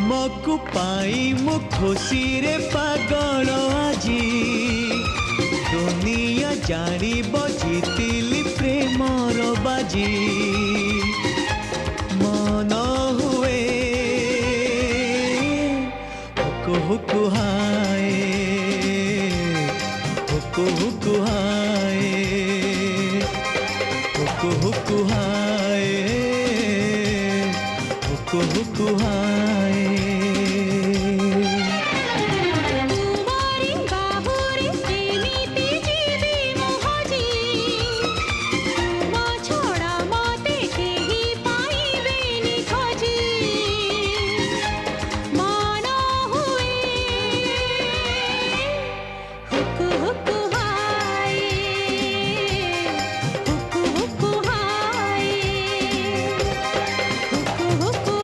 तुमको पाई मु खुशी रे पागल आजी दुनिया जानी जीतिली प्रेमर बाजी मन हुए हुकु हुकु हाय हुकु हुकु हाय हुकु हुकु हाय हुकु हुकु हाय